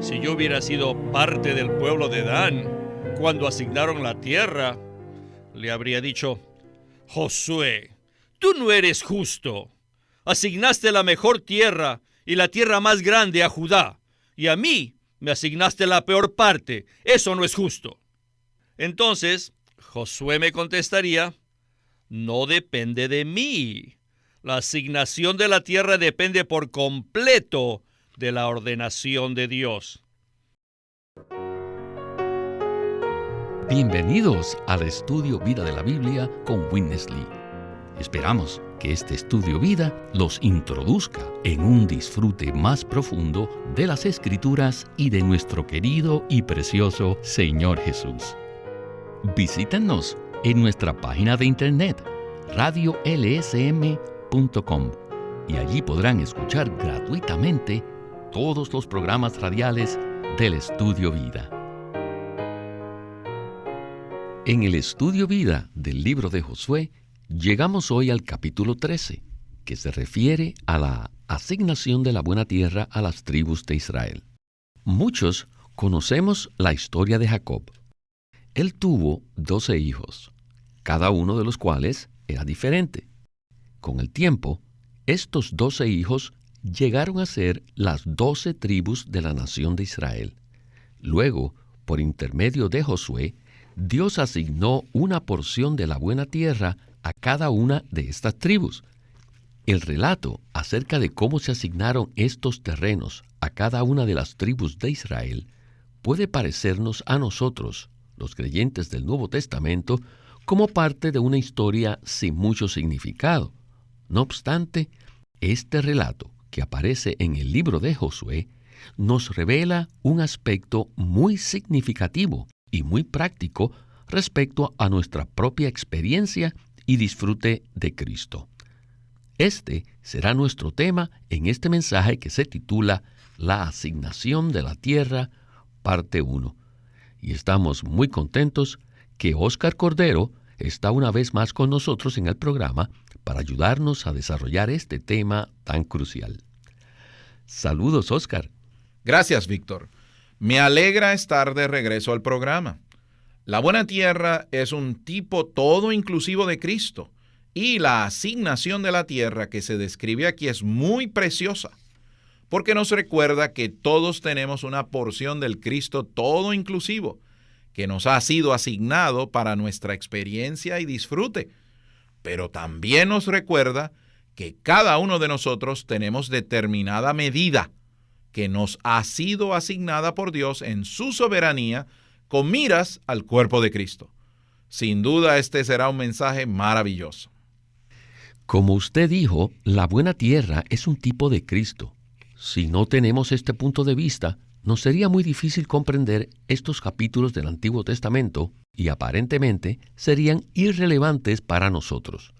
Si yo hubiera sido parte del pueblo de Dan cuando asignaron la tierra, le habría dicho: Josué, tú no eres justo. Asignaste la mejor tierra y la tierra más grande a Judá, y a mí me asignaste la peor parte. Eso no es justo. Entonces, Josué me contestaría: no depende de mí. La asignación de la tierra depende por completo de la ordenación de Dios. Bienvenidos al estudio Vida de la Biblia con Witness Lee. Esperamos que este estudio vida los introduzca en un disfrute más profundo de las Escrituras y de nuestro querido y precioso Señor Jesús. Visítenos en nuestra página de internet radiolsm.com y allí podrán escuchar gratuitamente todos los programas radiales del Estudio Vida. En el Estudio Vida del libro de Josué, llegamos hoy al capítulo 13, que se refiere a la asignación de la buena tierra a las tribus de Israel. Muchos conocemos la historia de Jacob. Él tuvo 12 hijos, cada uno de los cuales era diferente. Con el tiempo, estos 12 hijos llegaron a ser las 12 tribus de la nación de Israel. Luego, por intermedio de Josué, Dios asignó una porción de la buena tierra a cada una de estas tribus. El relato acerca de cómo se asignaron estos terrenos a cada una de las tribus de Israel puede parecernos a nosotros, los creyentes del Nuevo Testamento, como parte de una historia sin mucho significado. No obstante, este relato, que aparece en el libro de Josué, nos revela un aspecto muy significativo y muy práctico respecto a nuestra propia experiencia y disfrute de Cristo. Este será nuestro tema en este mensaje que se titula La asignación de la tierra, parte 1. Y estamos muy contentos que Óscar Cordero está una vez más con nosotros en el programa para ayudarnos a desarrollar este tema tan crucial. Saludos, Óscar. Gracias, Víctor. Me alegra estar de regreso al programa. La buena tierra es un tipo todo inclusivo de Cristo, y la asignación de la tierra que se describe aquí es muy preciosa, porque nos recuerda que todos tenemos una porción del Cristo todo inclusivo, que nos ha sido asignado para nuestra experiencia y disfrute, pero también nos recuerda que cada uno de nosotros tenemos determinada medida que nos ha sido asignada por Dios en su soberanía con miras al cuerpo de Cristo. Sin duda, este será un mensaje maravilloso. Como usted dijo, la buena tierra es un tipo de Cristo. Si no tenemos este punto de vista, nos sería muy difícil comprender estos capítulos del Antiguo Testamento y aparentemente serían irrelevantes para nosotros.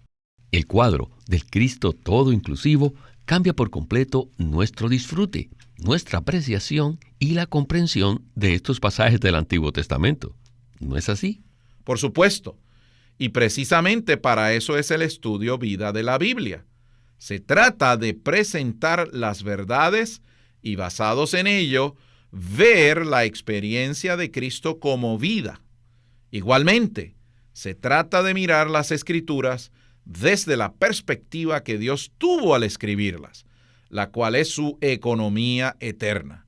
El cuadro del Cristo todo inclusivo cambia por completo nuestro disfrute, nuestra apreciación y la comprensión de estos pasajes del Antiguo Testamento. ¿No es así? Por supuesto. Y precisamente para eso es el estudio vida de la Biblia. Se trata de presentar las verdades y, basados en ello, ver la experiencia de Cristo como vida. Igualmente, se trata de mirar las Escrituras desde la perspectiva que Dios tuvo al escribirlas, la cual es su economía eterna.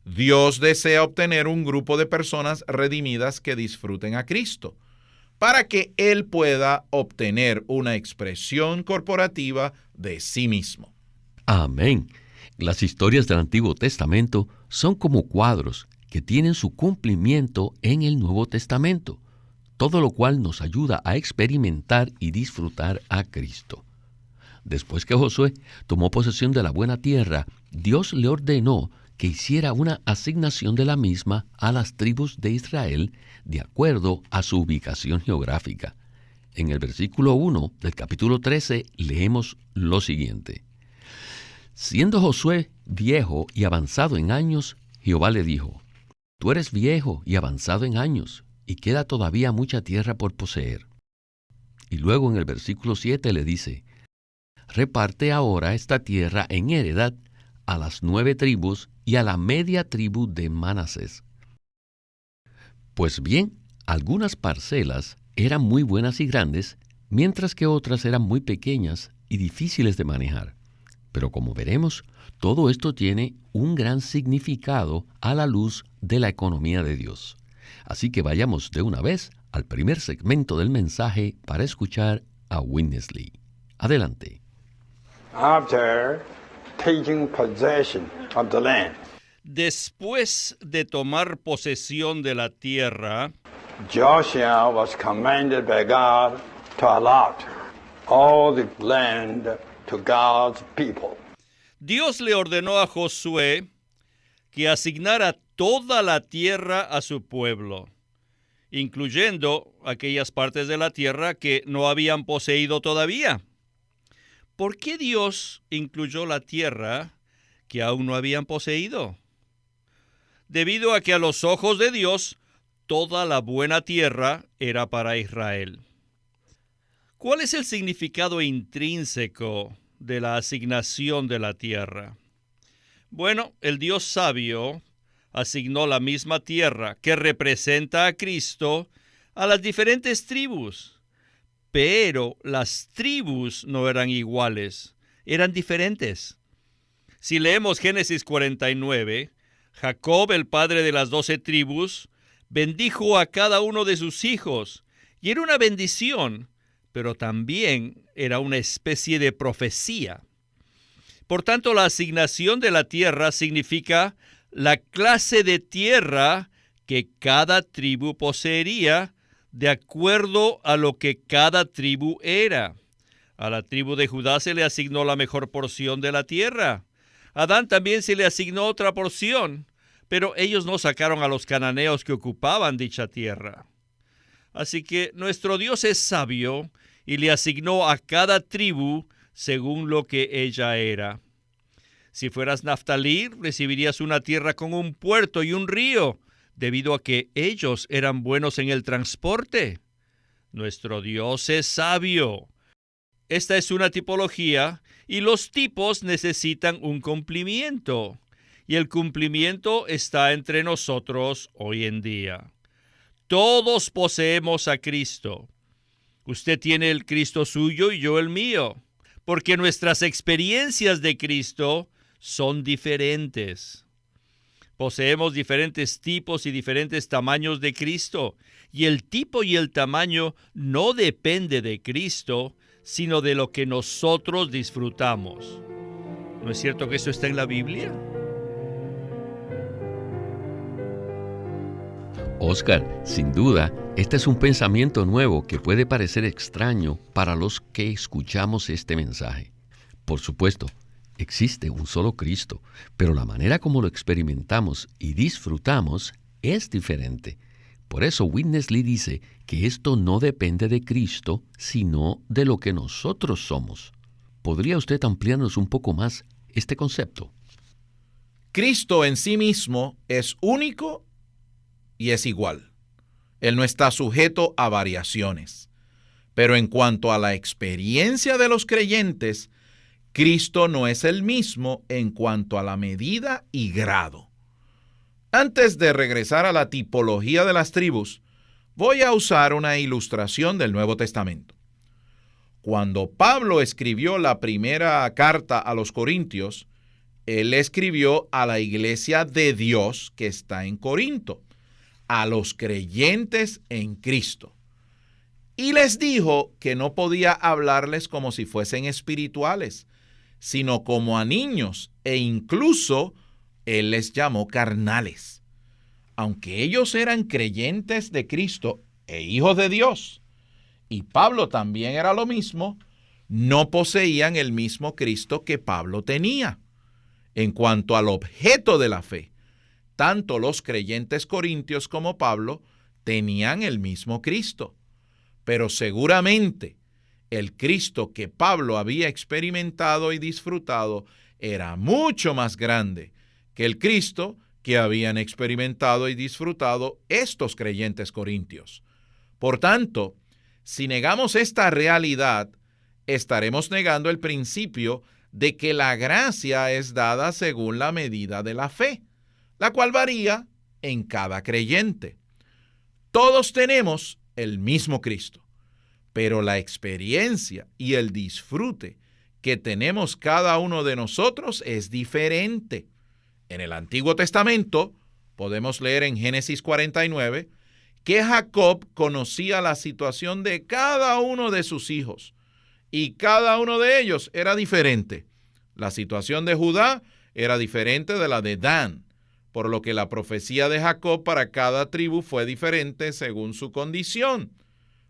Dios desea obtener un grupo de personas redimidas que disfruten a Cristo, para que Él pueda obtener una expresión corporativa de sí mismo. Amén. Las historias del Antiguo Testamento son como cuadros que tienen su cumplimiento en el Nuevo Testamento, todo lo cual nos ayuda a experimentar y disfrutar a Cristo. Después que Josué tomó posesión de la buena tierra, Dios le ordenó que hiciera una asignación de la misma a las tribus de Israel de acuerdo a su ubicación geográfica. En el versículo 1 del capítulo 13 leemos lo siguiente. Siendo Josué viejo y avanzado en años, Jehová le dijo: Tú eres viejo y avanzado en años, y queda todavía mucha tierra por poseer. Y luego en el versículo 7 le dice: Reparte ahora esta tierra en heredad a las 9 tribus y a la media tribu de Manasés. Pues bien, algunas parcelas eran muy buenas y grandes, mientras que otras eran muy pequeñas y difíciles de manejar. Pero como veremos, todo esto tiene un gran significado a la luz de la economía de Dios. Así que vayamos de una vez al primer segmento del mensaje para escuchar a Witness Lee. Adelante. After taking possession of the land, Después de tomar posesión de la tierra, Joshua was commanded by God to allot all the land to God's people. Dios le ordenó a Josué que asignara toda la tierra a su pueblo, incluyendo aquellas partes de la tierra que no habían poseído todavía. ¿Por qué Dios incluyó la tierra que aún no habían poseído? Debido a que a los ojos de Dios, toda la buena tierra era para Israel. ¿Cuál es el significado intrínseco de la asignación de la tierra? Bueno, el Dios sabio asignó la misma tierra que representa a Cristo a las diferentes tribus, pero las tribus no eran iguales, eran diferentes. Si leemos Génesis 49, Jacob, el padre de las 12 tribus, bendijo a cada uno de sus hijos, y era una bendición, pero también era una especie de profecía. Por tanto, la asignación de la tierra significa la clase de tierra que cada tribu poseería de acuerdo a lo que cada tribu era. A la tribu de Judá se le asignó la mejor porción de la tierra. A Adán también se le asignó otra porción, pero ellos no sacaron a los cananeos que ocupaban dicha tierra. Así que nuestro Dios es sabio y le asignó a cada tribu según lo que ella era. Si fueras Naftalí, recibirías una tierra con un puerto y un río, debido a que ellos eran buenos en el transporte. Nuestro Dios es sabio. Esta es una tipología y los tipos necesitan un cumplimiento. Y el cumplimiento está entre nosotros hoy en día. Todos poseemos a Cristo. Usted tiene el Cristo suyo y yo el mío, porque nuestras experiencias de Cristo son diferentes. Poseemos diferentes tipos y diferentes tamaños de Cristo, y el tipo y el tamaño no depende de Cristo, sino de lo que nosotros disfrutamos. ¿No es cierto que eso está en la Biblia? Oscar, sin duda, este es un pensamiento nuevo que puede parecer extraño para los que escuchamos este mensaje. Por supuesto, existe un solo Cristo, pero la manera como lo experimentamos y disfrutamos es diferente. Por eso Witness Lee dice que esto no depende de Cristo, sino de lo que nosotros somos. ¿Podría usted ampliarnos un poco más este concepto? Cristo en sí mismo es único y es igual. Él no está sujeto a variaciones. Pero en cuanto a la experiencia de los creyentes, Cristo no es el mismo en cuanto a la medida y grado. Antes de regresar a la tipología de las tribus, voy a usar una ilustración del Nuevo Testamento. Cuando Pablo escribió la primera carta a los Corintios, él escribió a la iglesia de Dios que está en Corinto, a los creyentes en Cristo. Y les dijo que no podía hablarles como si fuesen espirituales, sino como a niños, e incluso él les llamó carnales. Aunque ellos eran creyentes de Cristo e hijos de Dios, y Pablo también era lo mismo, no poseían el mismo Cristo que Pablo tenía. En cuanto al objeto de la fe, tanto los creyentes corintios como Pablo tenían el mismo Cristo. Pero seguramente el Cristo que Pablo había experimentado y disfrutado era mucho más grande que el Cristo que habían experimentado y disfrutado estos creyentes corintios. Por tanto, si negamos esta realidad, estaremos negando el principio de que la gracia es dada según la medida de la fe, la cual varía en cada creyente. Todos tenemos el mismo Cristo, pero la experiencia y el disfrute que tenemos cada uno de nosotros es diferente. En el Antiguo Testamento podemos leer en Génesis 49 que Jacob conocía la situación de cada uno de sus hijos y cada uno de ellos era diferente. La situación de Judá era diferente de la de Dan, por lo que la profecía de Jacob para cada tribu fue diferente según su condición.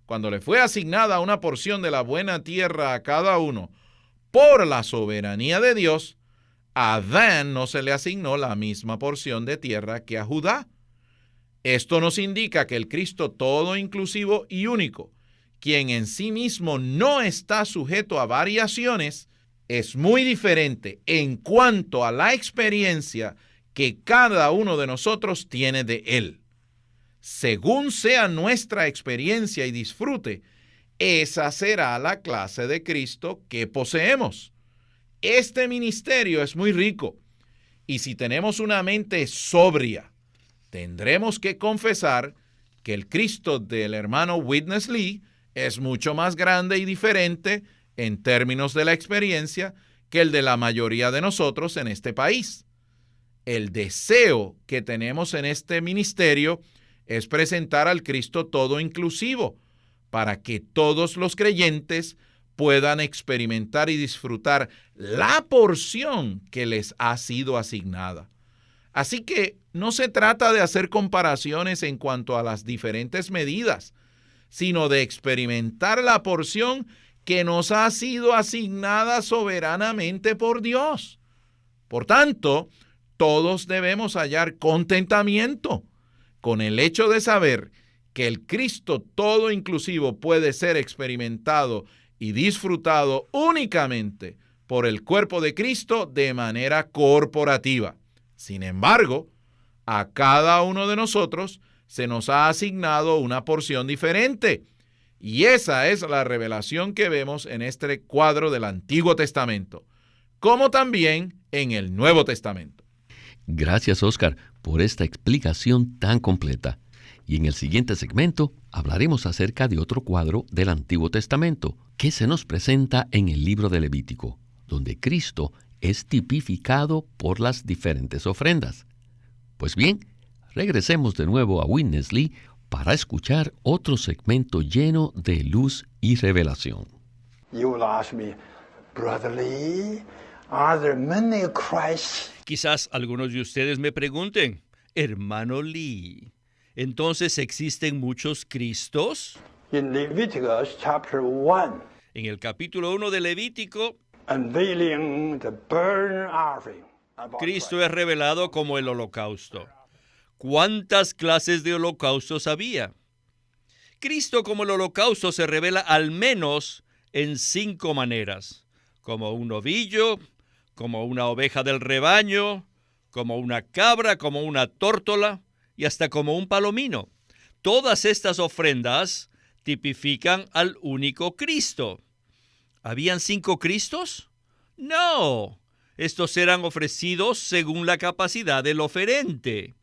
Cuando le fue asignada una porción de la buena tierra a cada uno por la soberanía de Dios, a Dan no se le asignó la misma porción de tierra que a Judá. Esto nos indica que el Cristo todo inclusivo y único, quien en sí mismo no está sujeto a variaciones, es muy diferente en cuanto a la experiencia que cada uno de nosotros tiene de Él. Según sea nuestra experiencia y disfrute, esa será la clase de Cristo que poseemos. Este ministerio es muy rico, y si tenemos una mente sobria, tendremos que confesar que el Cristo del hermano Witness Lee es mucho más grande y diferente en términos de la experiencia que el de la mayoría de nosotros en este país. El deseo que tenemos en este ministerio es presentar al Cristo todo inclusivo, para que todos los creyentes puedan experimentar y disfrutar la porción que les ha sido asignada. Así que no se trata de hacer comparaciones en cuanto a las diferentes medidas, sino de experimentar la porción que nos ha sido asignada soberanamente por Dios. Por tanto, todos debemos hallar contentamiento con el hecho de saber que el Cristo todo inclusivo puede ser experimentado y disfrutado únicamente por el cuerpo de Cristo de manera corporativa. Sin embargo, a cada uno de nosotros se nos ha asignado una porción diferente, y esa es la revelación que vemos en este cuadro del Antiguo Testamento, como también en el Nuevo Testamento. Gracias, Oscar, por esta explicación tan completa. Y en el siguiente segmento hablaremos acerca de otro cuadro del Antiguo Testamento que se nos presenta en el libro de Levítico, donde Cristo es tipificado por las diferentes ofrendas. Pues bien, regresemos de nuevo a Witness Lee para escuchar otro segmento lleno de luz y revelación. You will ask me, Brother Lee, are there many Christs? Quizás algunos de ustedes me pregunten, hermano Lee, ¿entonces existen muchos Cristos? In Leviticus chapter 1, En el capítulo 1 de Levítico, unveiling the burnt offering. Cristo es revelado como el holocausto. ¿Cuántas clases de holocaustos había? Cristo como el holocausto se revela al menos en 5 maneras: como un novillo, como una oveja del rebaño, como una cabra, como una tórtola y hasta como un palomino. Todas estas ofrendas tipifican al único Cristo. ¿Habían 5 Cristos? No. Estos eran ofrecidos según la capacidad del oferente.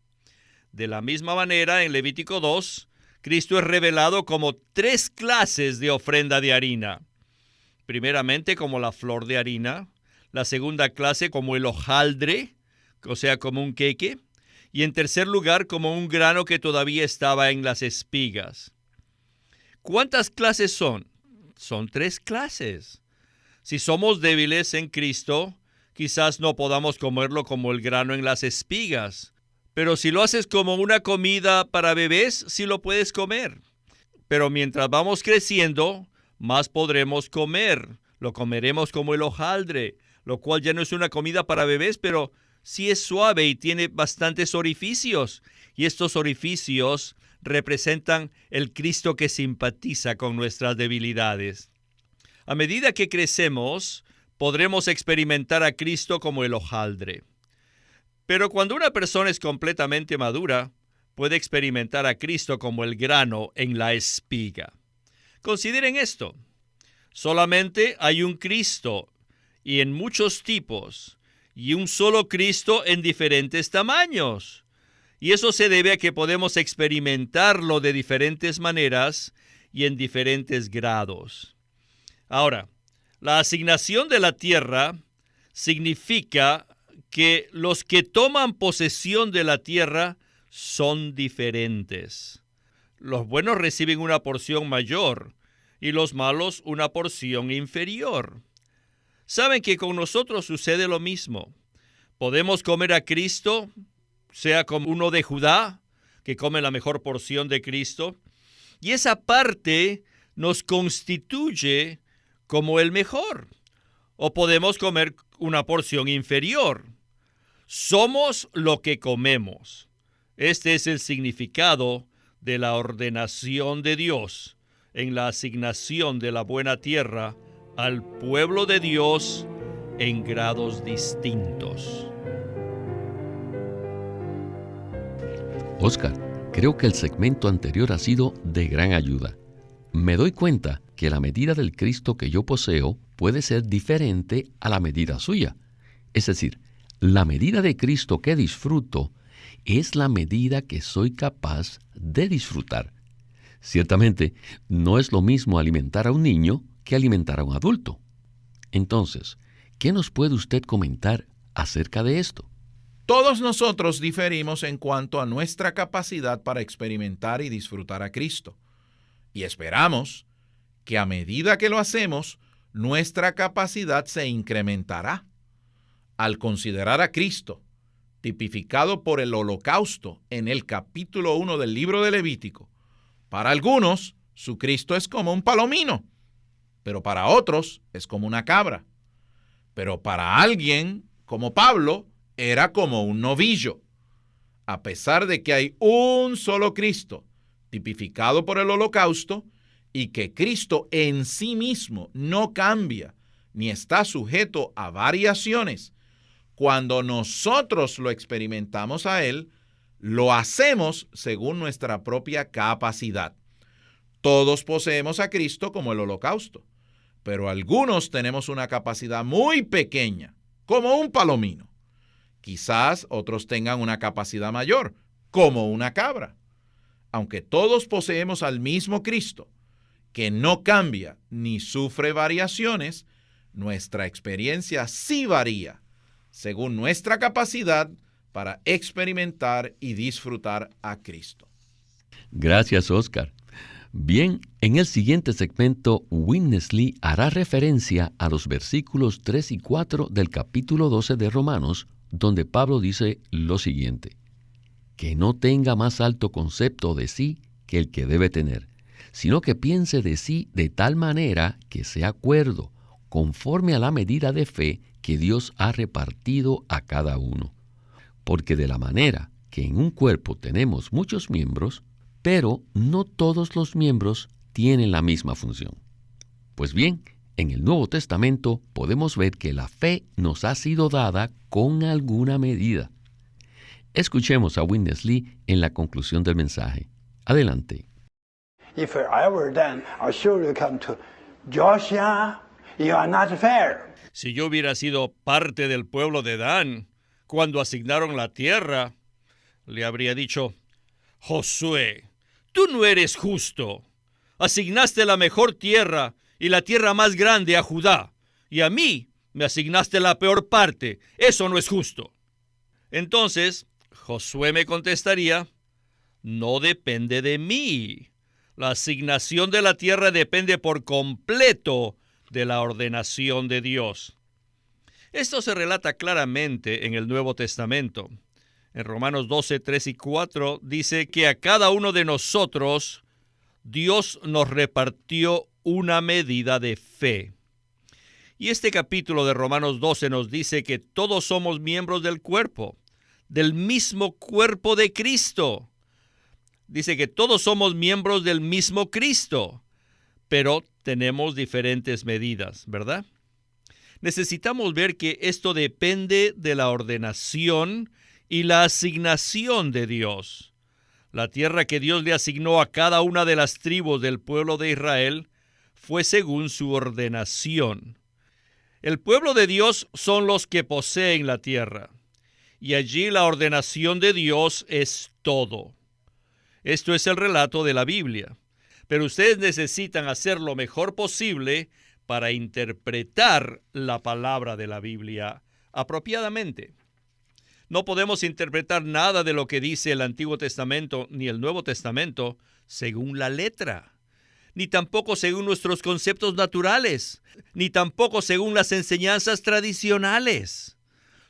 De la misma manera, en Levítico 2, Cristo es revelado como 3 clases de ofrenda de harina. Primeramente como la flor de harina, la segunda clase como el hojaldre, o sea, como un queque, y en tercer lugar como un grano que todavía estaba en las espigas. ¿Cuántas clases son? Son 3 clases. Si somos débiles en Cristo, quizás no podamos comerlo como el grano en las espigas, pero si lo haces como una comida para bebés, sí lo puedes comer. Pero mientras vamos creciendo, más podremos comer. Lo comeremos como el hojaldre, lo cual ya no es una comida para bebés, pero sí es suave y tiene bastantes orificios. Y estos orificios representan el Cristo que simpatiza con nuestras debilidades. A medida que crecemos, podremos experimentar a Cristo como el hojaldre. Pero cuando una persona es completamente madura, puede experimentar a Cristo como el grano en la espiga. Consideren esto. Solamente hay un Cristo, y en muchos tipos, y un solo Cristo en diferentes tamaños. Y eso se debe a que podemos experimentarlo de diferentes maneras y en diferentes grados. Ahora, la asignación de la tierra significa que los que toman posesión de la tierra son diferentes. Los buenos reciben una porción mayor y los malos una porción inferior. Saben que con nosotros sucede lo mismo. Podemos comer a Cristo, sea como uno de Judá, que come la mejor porción de Cristo, y esa parte nos constituye como el mejor. O podemos comer una porción inferior. Somos lo que comemos. Este es el significado de la ordenación de Dios en la asignación de la buena tierra al pueblo de Dios en grados distintos. Oscar, creo que el segmento anterior ha sido de gran ayuda. Me doy cuenta que la medida del Cristo que yo poseo puede ser diferente a la medida suya. Es decir, la medida de Cristo que disfruto es la medida que soy capaz de disfrutar. Ciertamente, no es lo mismo alimentar a un niño que alimentar a un adulto. Entonces, ¿qué nos puede usted comentar acerca de esto? Todos nosotros diferimos en cuanto a nuestra capacidad para experimentar y disfrutar a Cristo. Y esperamos que a medida que lo hacemos, nuestra capacidad se incrementará. Al considerar a Cristo, tipificado por el holocausto en el capítulo 1 del libro de Levítico, para algunos, su Cristo es como un palomino, pero para otros es como una cabra. Pero para alguien, como Pablo, era como un novillo. A pesar de que hay un solo Cristo, tipificado por el holocausto, y que Cristo en sí mismo no cambia ni está sujeto a variaciones, cuando nosotros lo experimentamos a Él, lo hacemos según nuestra propia capacidad. Todos poseemos a Cristo como el holocausto, pero algunos tenemos una capacidad muy pequeña, como un palomino. Quizás otros tengan una capacidad mayor, como una cabra. Aunque todos poseemos al mismo Cristo, que no cambia ni sufre variaciones, nuestra experiencia sí varía, según nuestra capacidad para experimentar y disfrutar a Cristo. Gracias, Oscar. Bien, en el siguiente segmento, Witness Lee hará referencia a los versículos 3 y 4 del capítulo 12 de Romanos, donde Pablo dice lo siguiente: que no tenga más alto concepto de sí que el que debe tener, sino que piense de sí de tal manera que sea cuerdo, conforme a la medida de fe que Dios ha repartido a cada uno. Porque de la manera que en un cuerpo tenemos muchos miembros, pero no todos los miembros tienen la misma función. Pues bien, en el Nuevo Testamento podemos ver que la fe nos ha sido dada con alguna medida. Escuchemos a Witness Lee en la conclusión del mensaje. Adelante. If I were then, I surely come to Joshua, you are not fair. Si yo hubiera sido parte del pueblo de Dan, cuando asignaron la tierra, le habría dicho: Josué, tú no eres justo. Asignaste la mejor tierra y la tierra más grande a Judá, y a mí me asignaste la peor parte. Eso no es justo. Entonces, Josué me contestaría: no depende de mí. La asignación de la tierra depende por completo de la ordenación de Dios. Esto se relata claramente en el Nuevo Testamento. En Romanos 12, 3 y 4 dice que a cada uno de nosotros Dios nos repartió una medida de fe. Y este capítulo de Romanos 12 nos dice que todos somos miembros del cuerpo, del mismo cuerpo de Cristo. Dice que todos somos miembros del mismo Cristo, pero tenemos diferentes medidas, ¿verdad? Necesitamos ver que esto depende de la ordenación y la asignación de Dios. La tierra que Dios le asignó a cada una de las tribus del pueblo de Israel fue según su ordenación. El pueblo de Dios son los que poseen la tierra, y allí la ordenación de Dios es todo. Esto es el relato de la Biblia, pero ustedes necesitan hacer lo mejor posible para interpretar la palabra de la Biblia apropiadamente. No podemos interpretar nada de lo que dice el Antiguo Testamento ni el Nuevo Testamento según la letra, ni tampoco según nuestros conceptos naturales, ni tampoco según las enseñanzas tradicionales.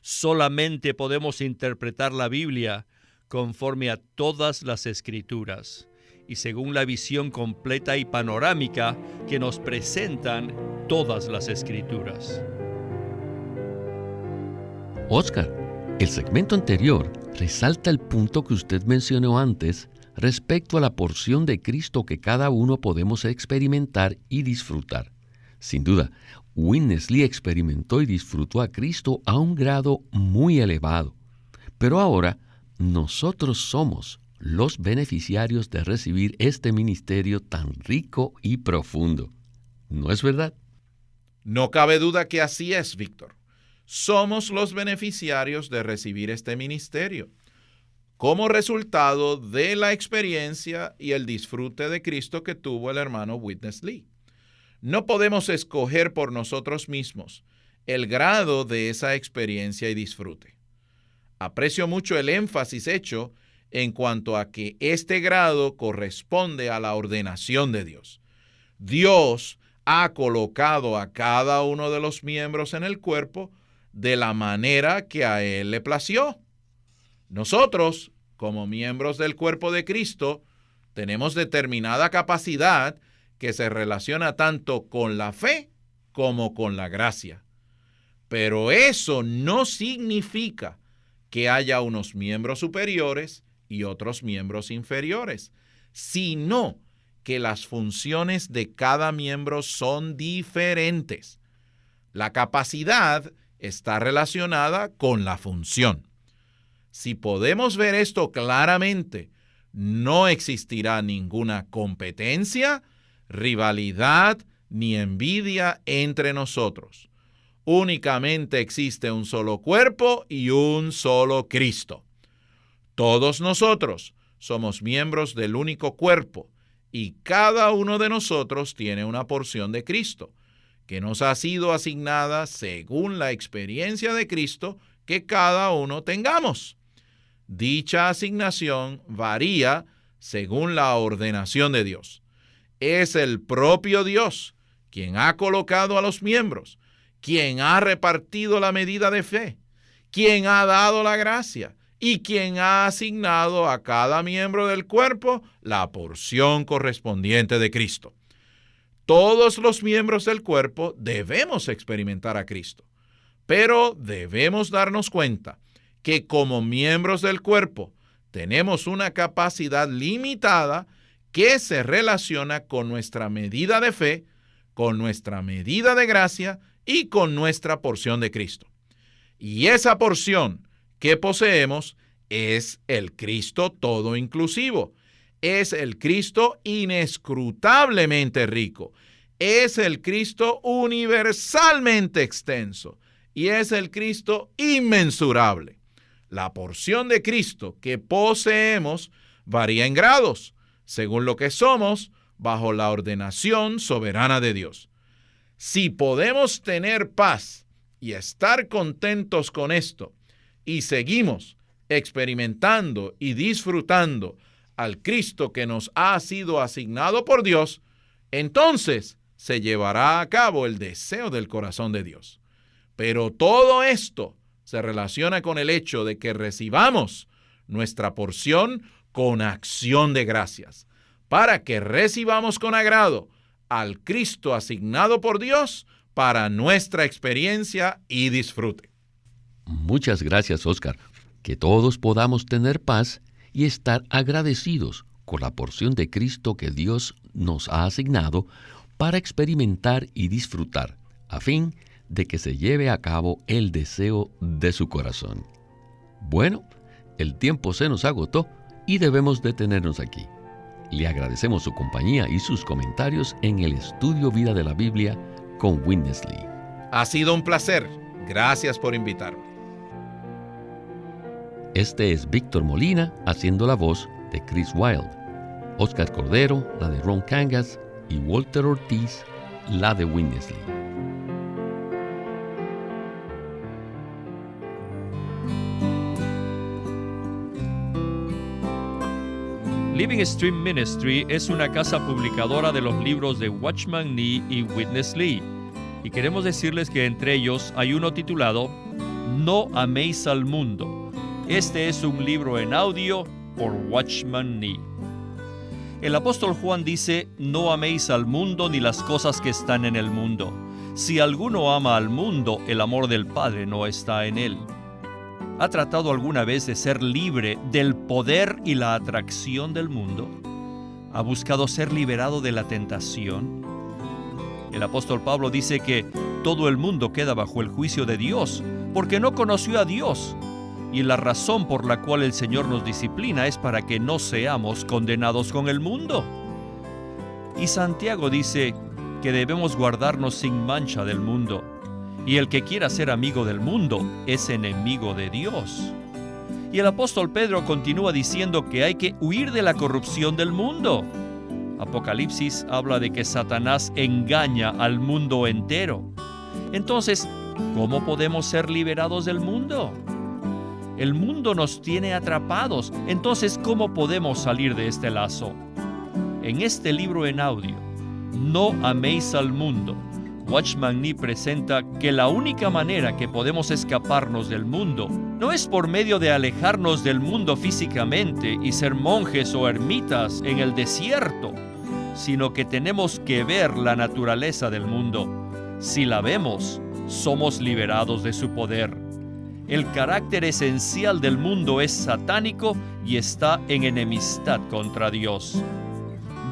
Solamente podemos interpretar la Biblia conforme a todas las Escrituras y según la visión completa y panorámica que nos presentan todas las Escrituras. Oscar, el segmento anterior resalta el punto que usted mencionó antes respecto a la porción de Cristo que cada uno podemos experimentar y disfrutar. Sin duda, Witness Lee experimentó y disfrutó a Cristo a un grado muy elevado. Pero ahora, nosotros somos los beneficiarios de recibir este ministerio tan rico y profundo. ¿No es verdad? No cabe duda que así es, Víctor. Somos los beneficiarios de recibir este ministerio, como resultado de la experiencia y el disfrute de Cristo que tuvo el hermano Witness Lee. No podemos escoger por nosotros mismos el grado de esa experiencia y disfrute. Aprecio mucho el énfasis hecho en cuanto a que este grado corresponde a la ordenación de Dios. Dios ha colocado a cada uno de los miembros en el cuerpo de la manera que a Él le plació. Nosotros, como miembros del cuerpo de Cristo, tenemos determinada capacidad que se relaciona tanto con la fe como con la gracia. Pero eso no significa que haya unos miembros superiores y otros miembros inferiores, sino que las funciones de cada miembro son diferentes. La capacidad está relacionada con la función. Si podemos ver esto claramente, no existirá ninguna competencia, rivalidad ni envidia entre nosotros. Únicamente existe un solo cuerpo y un solo Cristo. Todos nosotros somos miembros del único cuerpo y cada uno de nosotros tiene una porción de Cristo, que nos ha sido asignada según la experiencia de Cristo que cada uno tengamos. Dicha asignación varía según la ordenación de Dios. Es el propio Dios quien ha colocado a los miembros, quien ha repartido la medida de fe, quien ha dado la gracia y quien ha asignado a cada miembro del cuerpo la porción correspondiente de Cristo. Todos los miembros del cuerpo debemos experimentar a Cristo, pero debemos darnos cuenta que como miembros del cuerpo tenemos una capacidad limitada que se relaciona con nuestra medida de fe, con nuestra medida de gracia y con nuestra porción de Cristo. Y esa porción que poseemos es el Cristo todo inclusivo. Es el Cristo inescrutablemente rico. Es el Cristo universalmente extenso. Y es el Cristo inmensurable. La porción de Cristo que poseemos varía en grados, según lo que somos, bajo la ordenación soberana de Dios. Si podemos tener paz y estar contentos con esto, y seguimos experimentando y disfrutando al Cristo que nos ha sido asignado por Dios, entonces se llevará a cabo el deseo del corazón de Dios. Pero todo esto se relaciona con el hecho de que recibamos nuestra porción con acción de gracias, para que recibamos con agrado al Cristo asignado por Dios para nuestra experiencia y disfrute. Muchas gracias, Oscar. Que todos podamos tener paz y estar agradecidos con la porción de Cristo que Dios nos ha asignado para experimentar y disfrutar, a fin de que se lleve a cabo el deseo de su corazón. Bueno, el tiempo se nos agotó y debemos detenernos aquí. Le agradecemos su compañía y sus comentarios en el Estudio Vida de la Biblia con Witness Lee. Ha sido un placer. Gracias por invitarme. Este es Víctor Molina haciendo la voz de Chris Wilde, Oscar Cordero la de Ron Kangas y Walter Ortiz la de Witness Lee. Living Stream Ministry es una casa publicadora de los libros de Watchman Nee y Witness Lee, y queremos decirles que entre ellos hay uno titulado No améis al mundo. Este es un libro en audio por Watchman Nee. El apóstol Juan dice, no améis al mundo ni las cosas que están en el mundo. Si alguno ama al mundo, el amor del Padre no está en él. ¿Ha tratado alguna vez de ser libre del poder y la atracción del mundo? ¿Ha buscado ser liberado de la tentación? El apóstol Pablo dice que todo el mundo queda bajo el juicio de Dios, porque no conoció a Dios. Y la razón por la cual el Señor nos disciplina es para que no seamos condenados con el mundo. Y Santiago dice que debemos guardarnos sin mancha del mundo. Y el que quiera ser amigo del mundo es enemigo de Dios. Y el apóstol Pedro continúa diciendo que hay que huir de la corrupción del mundo. Apocalipsis habla de que Satanás engaña al mundo entero. Entonces, ¿cómo podemos ser liberados del mundo? El mundo nos tiene atrapados. Entonces, ¿cómo podemos salir de este lazo? En este libro en audio, No améis al mundo, Watchman Nee presenta que la única manera que podemos escaparnos del mundo no es por medio de alejarnos del mundo físicamente y ser monjes o ermitas en el desierto, sino que tenemos que ver la naturaleza del mundo. Si la vemos, somos liberados de su poder. El carácter esencial del mundo es satánico y está en enemistad contra Dios.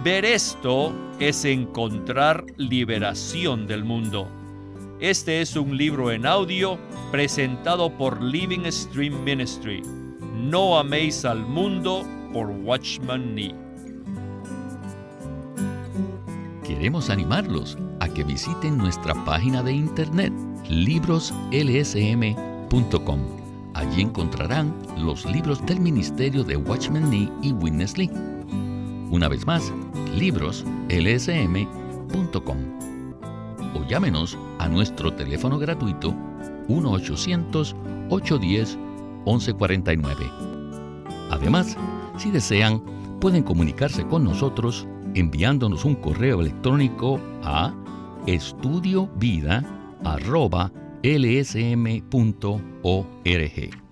Ver esto es encontrar liberación del mundo. Este es un libro en audio presentado por Living Stream Ministry. No améis al mundo por Watchman Nee. Queremos animarlos a que visiten nuestra página de internet libroslsm.com. Allí encontrarán los libros del ministerio de Watchman Nee y Witness Lee. Una vez más, libroslsm.com. O llámenos a nuestro teléfono gratuito 1-800-810-1149. Además, si desean, pueden comunicarse con nosotros enviándonos un correo electrónico a estudiovida@lsm.org.